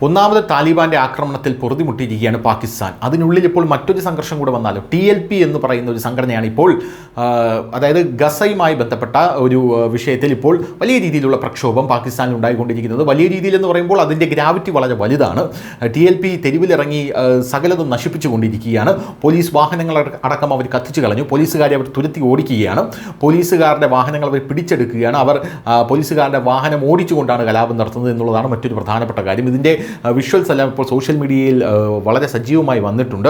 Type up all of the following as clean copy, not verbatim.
ഒന്നാമത് താലിബാന്റെ ആക്രമണത്തിൽ പൊറുതിമുട്ടിയിരിക്കുകയാണ് പാകിസ്ഥാൻ. അതിനുള്ളിൽ ഇപ്പോൾ മറ്റൊരു സംഘർഷം കൂടെ വന്നാലും TLP എന്ന് പറയുന്ന ഒരു സംഘടനയാണ് ഇപ്പോൾ അതായത് ഗസയുമായി ബന്ധപ്പെട്ട ഒരു വിഷയത്തിൽ ഇപ്പോൾ വലിയ രീതിയിലുള്ള പ്രക്ഷോഭം പാകിസ്ഥാനിൽ ഉണ്ടായിക്കൊണ്ടിരിക്കുന്നത്. വലിയ രീതിയിൽ എന്ന് പറയുമ്പോൾ അതിൻ്റെ ഗ്രാവിറ്റി വളരെ വലുതാണ്. TLP തെരുവിലിറങ്ങി സകലതും നശിപ്പിച്ചു കൊണ്ടിരിക്കുകയാണ്. പോലീസ് വാഹനങ്ങൾ അടക്കം അവർ കത്തിച്ചു കളഞ്ഞു. പോലീസുകാരെ അവർ തുരത്തി ഓടിക്കുകയാണ്. പോലീസുകാരുടെ വാഹനങ്ങൾ അവർ പിടിച്ചെടുക്കുകയാണ്. അവർ പോലീസുകാരുടെ വാഹനം ഓടിച്ചുകൊണ്ടാണ് കലാപം നടത്തുന്നത് എന്നുള്ളതാണ് മറ്റൊരു പ്രധാനപ്പെട്ട കാര്യം. ഇതിൻ്റെ വിഷ്വൽസ് എല്ലാം ഇപ്പോൾ സോഷ്യൽ മീഡിയയിൽ വളരെ സജീവമായി വന്നിട്ടുണ്ട്.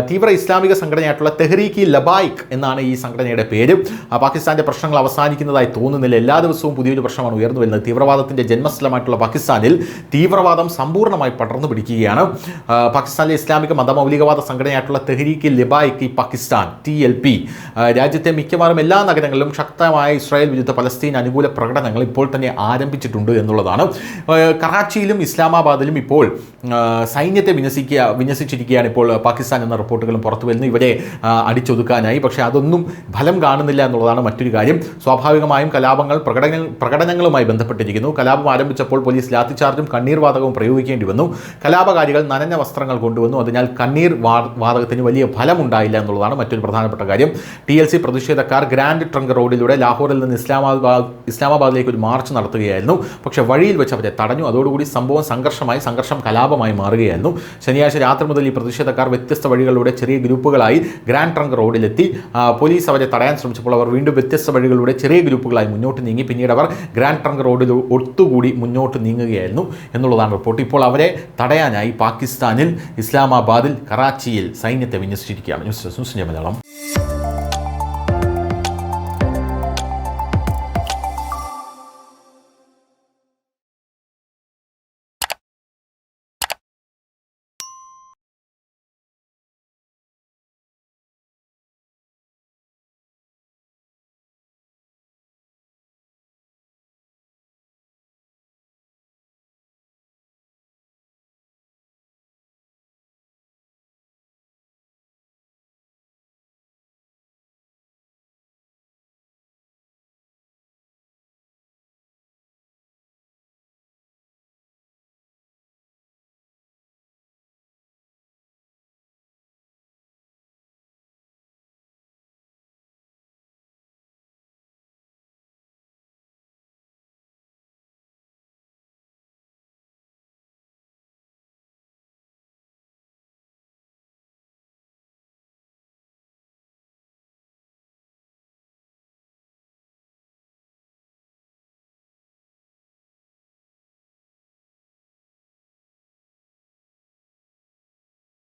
തീവ്ര ഇസ്ലാമിക സംഘടനയായിട്ടുള്ള തെഹ്രീക്ക് ലബായിക് എന്നാണ് ഈ സംഘടനയുടെ പേര്. പാകിസ്ഥാൻ്റെ പ്രശ്നങ്ങൾ അവസാനിക്കുന്നതായി തോന്നുന്നില്ല. എല്ലാ ദിവസവും പുതിയൊരു പ്രശ്നമാണ് ഉയർന്നു വരുന്നത്. തീവ്രവാദത്തിൻ്റെ ജന്മസ്ഥലമായിട്ടുള്ള പാകിസ്ഥാനിൽ തീവ്രവാദം സമ്പൂർണ്ണമായി പടർന്നു പിടിക്കുകയാണ്. പാകിസ്ഥാനിലെ ഇസ്ലാമിക മതമൗലികവാദ സംഘടനയായിട്ടുള്ള തെഹ്രീക്ക് ലബായിക് ഈ പാകിസ്ഥാൻ TLP രാജ്യത്തെ മിക്കവാറും എല്ലാ നഗരങ്ങളിലും ശക്തമായ ഇസ്രായേൽ വിരുദ്ധ പലസ്തീൻ അനുകൂല പ്രകടനങ്ങൾ ഇപ്പോൾ തന്നെ ആരംഭിച്ചിട്ടുണ്ട് എന്നുള്ളതാണ്. കറാച്ചിയിലും ഇസ്ലാമാബാദിലും ഇപ്പോൾ സൈന്യത്തെ വിന്യസിച്ചിരിക്കുകയാണ് ഇപ്പോൾ പാകിസ്ഥാൻ എന്ന റിപ്പോർട്ടുകളും പുറത്തു വരുന്നു. ഇവരെ അടിച്ചൊതുക്കാനായി. പക്ഷേ അതൊന്നും ഫലം കാണുന്നില്ല എന്നുള്ളതാണ് മറ്റൊരു കാര്യം. സ്വാഭാവികമായും കലാപങ്ങൾ പ്രകടനങ്ങളുമായി ബന്ധപ്പെട്ടിരിക്കുന്നു. കലാപം ആരംഭിച്ചപ്പോൾ പോലീസ് ലാത്തിചാർജും കണ്ണീർ വാതകവും പ്രയോഗിക്കേണ്ടി വന്നു. കലാപകാരികൾ നനഞ്ഞ വസ്ത്രങ്ങൾ കൊണ്ടുവന്നു. അതിനാൽ കണ്ണീർ വാതകത്തിന് വലിയ ഫലമുണ്ടായില്ല എന്നുള്ളതാണ് മറ്റൊരു പ്രധാനപ്പെട്ട കാര്യം. TLC പ്രതിഷേധക്കാർ ഗ്രാൻഡ് ട്രങ്ക് റോഡിലൂടെ ലാഹോറിൽ നിന്ന് ഇസ്ലാമാബാദിലേക്ക് ഒരു മാർച്ച് നടത്തുകയായിരുന്നു. പക്ഷേ വഴിയിൽ വെച്ച് അവരെ തടഞ്ഞു. അതോടുകൂടി സംഭവം സംഘർഷം കലാപമായി മാറുകയായിരുന്നു. ശനിയാഴ്ച രാത്രി മുതൽ ഈ പ്രതിഷേധക്കാർ വ്യത്യസ്ത വഴികളിലൂടെ ചെറിയ ഗ്രൂപ്പുകളായി ഗ്രാൻഡ് ട്രങ്ക് റോഡിലെത്തി. പോലീസ് അവരെ തടയാൻ ശ്രമിച്ചപ്പോൾ അവർ വീണ്ടും വ്യത്യസ്ത വഴികളിലൂടെ ചെറിയ ഗ്രൂപ്പുകളായി മുന്നോട്ട് നീങ്ങി. പിന്നീട് അവർ ഗ്രാൻഡ് ട്രങ്ക് റോഡിൽ ഒത്തുകൂടി മുന്നോട്ട് നീങ്ങുകയായിരുന്നു എന്നുള്ളതാണ് റിപ്പോർട്ട്. ഇപ്പോൾ അവരെ തടയാനായി പാകിസ്ഥാനിൽ ഇസ്ലാമാബാദിൽ കറാച്ചിയിൽ സൈന്യത്തെ വിന്യസിച്ചിരിക്കുകയാണ്. News desk Malayalam.